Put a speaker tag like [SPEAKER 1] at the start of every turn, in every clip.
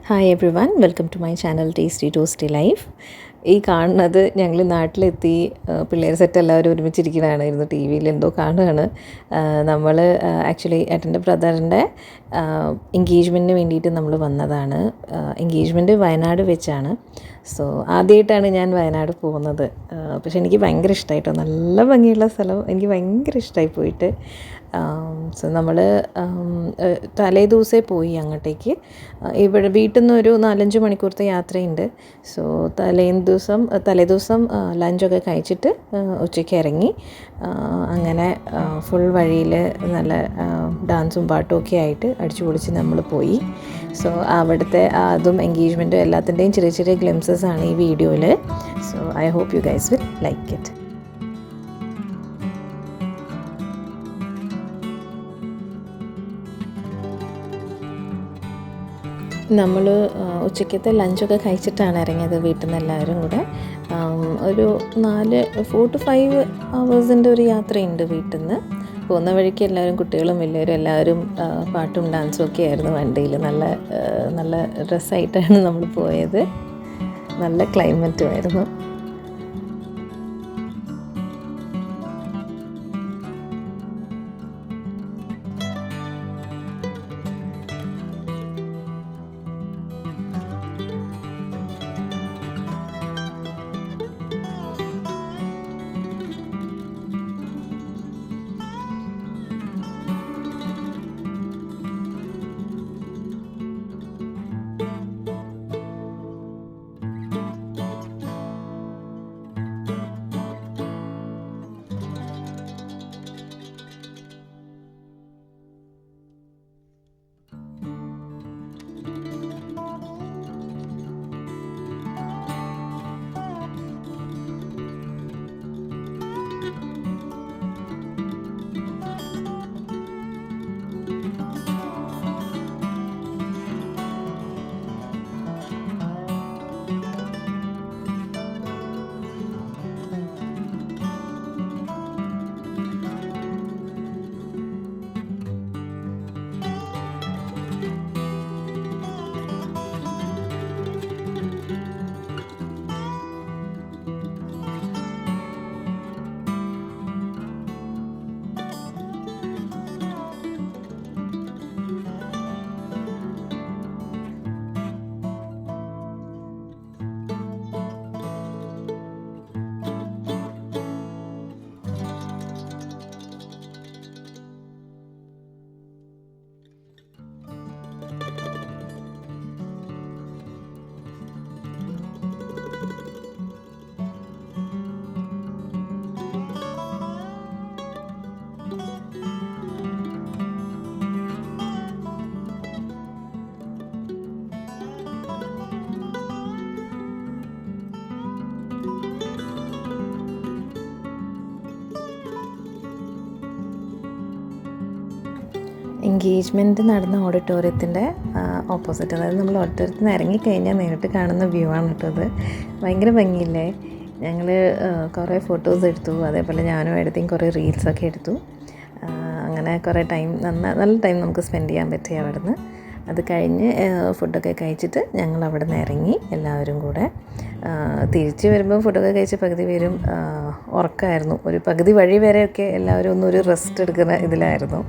[SPEAKER 1] Hi everyone, welcome to my channel tasty toasty life. ഈ കാണുന്നത് ഞങ്ങൾ നാട്ടിലെത്തി പിള്ളേർ സെറ്റ് എല്ലാവരും ഒരുമിച്ചിരിക്കണതായിരുന്നു. ടി വിയിൽ എന്തോ കാണുകയാണ്. നമ്മൾ ആക്ച്വലി ഏട്ടൻ്റെ ബ്രദറിൻ്റെ എൻഗേജ്മെൻറ്റിന് വേണ്ടിയിട്ട് നമ്മൾ വന്നതാണ്. എൻഗേജ്മെൻറ്റ് വയനാട് വെച്ചാണ്. സോ ആദ്യമായിട്ടാണ് ഞാൻ വയനാട് പോകുന്നത്. പക്ഷെ എനിക്ക് ഭയങ്കര ഇഷ്ടമായിട്ടോ, നല്ല ഭംഗിയുള്ള സ്ഥലം, എനിക്ക് ഭയങ്കര ഇഷ്ടമായി പോയിട്ട്. സോ നമ്മൾ തലേ ദിവസമേ പോയി അങ്ങോട്ടേക്ക്. ഇവിടെ വീട്ടിൽ നിന്ന് ഒരു 4-5 മണിക്കൂറത്തെ യാത്രയുണ്ട്. സോ തലേ ദിവസം ലഞ്ചൊക്കെ കഴിച്ചിട്ട് ഉച്ചയ്ക്ക് ഇറങ്ങി. അങ്ങനെ ഫുൾ വഴിയിൽ നല്ല ഡാൻസും പാട്ടും ഒക്കെ ആയിട്ട് അടിച്ചു പൊളിച്ച് നമ്മൾ പോയി. സോ അവിടുത്തെ അതും എൻഗേജ്മെൻറ്റും എല്ലാത്തിൻ്റെയും ചെറിയ ചെറിയ ഗ്ലിംസസ് ആണ് ഈ വീഡിയോയിൽ. So I hope you guys will like it. നമ്മൾ ഉച്ചയ്ക്കത്തെ ലഞ്ചൊക്കെ കഴിച്ചിട്ടാണ് ഇറങ്ങിയത് വീട്ടിൽ നിന്ന് എല്ലാവരും കൂടെ. ഒരു 4 to 5 hours ഒരു യാത്രയുണ്ട് വീട്ടിൽ നിന്ന്. പോകുന്ന വഴിക്ക് എല്ലാവരും, കുട്ടികളും വലിയവരും എല്ലാവരും പാട്ടും ഡാൻസും ഒക്കെ ആയിരുന്നു വണ്ടിയിൽ. നല്ല രസമായിട്ടാണ് നമ്മൾ പോയത്. നല്ല ക്ലൈമറ്റും ആയിരുന്നു. എൻഗേജ്മെൻറ്റ് നടന്ന ഓഡിറ്റോറിയത്തിൻ്റെ ഓപ്പോസിറ്റ്, അതായത് നമ്മൾ ഓഡിറ്റോറിയത്തിൽ നിന്ന് ഇറങ്ങിക്കഴിഞ്ഞാൽ നേരിട്ട് കാണുന്ന വ്യൂ ആണ് കേട്ടത്. ഭയങ്കര ഭംഗിയില്ലേ. ഞങ്ങൾ കുറേ ഫോട്ടോസ് എടുത്തു, അതേപോലെ ഞാനും എടുത്തേയും കുറേ റീൽസൊക്കെ എടുത്തു. അങ്ങനെ കുറേ നല്ല ടൈം നമുക്ക് സ്പെൻഡ് ചെയ്യാൻ പറ്റി അവിടെ നിന്ന്. അത് കഴിഞ്ഞ് ഫുഡൊക്കെ കഴിച്ചിട്ട് ഞങ്ങൾ അവിടെ നിന്ന് ഇറങ്ങി എല്ലാവരും കൂടെ. തിരിച്ച് വരുമ്പോൾ ഫുഡൊക്കെ കഴിച്ച് പകുതി പേരും ഉറക്കമായിരുന്നു. ഒരു പകുതി വഴി വരെയൊക്കെ എല്ലാവരും ഒരു റെസ്റ്റ് എടുക്കുന്ന ഇതിലായിരുന്നു.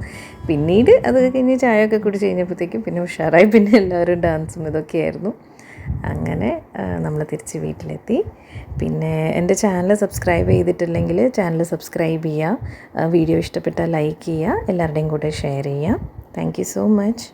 [SPEAKER 1] പിന്നീട് അത് കഴിഞ്ഞ് ചായയൊക്കെ കുടിച്ച് കഴിഞ്ഞപ്പോഴത്തേക്കും പിന്നെ ഉഷാറായി. പിന്നെ എല്ലാവരും ഡാൻസും ഇതൊക്കെയായിരുന്നു. അങ്ങനെ നമ്മൾ തിരിച്ച് വീട്ടിലെത്തി. പിന്നെ എൻ്റെ ചാനൽ സബ്സ്ക്രൈബ് ചെയ്തിട്ടില്ലെങ്കിൽ ചാനൽ സബ്സ്ക്രൈബ് ചെയ്യുക. വീഡിയോ ഇഷ്ടപ്പെട്ടാൽ ലൈക്ക് ചെയ്യുക. എല്ലാവരുടെയും കൂടെ ഷെയർ ചെയ്യുക. Thank you so much.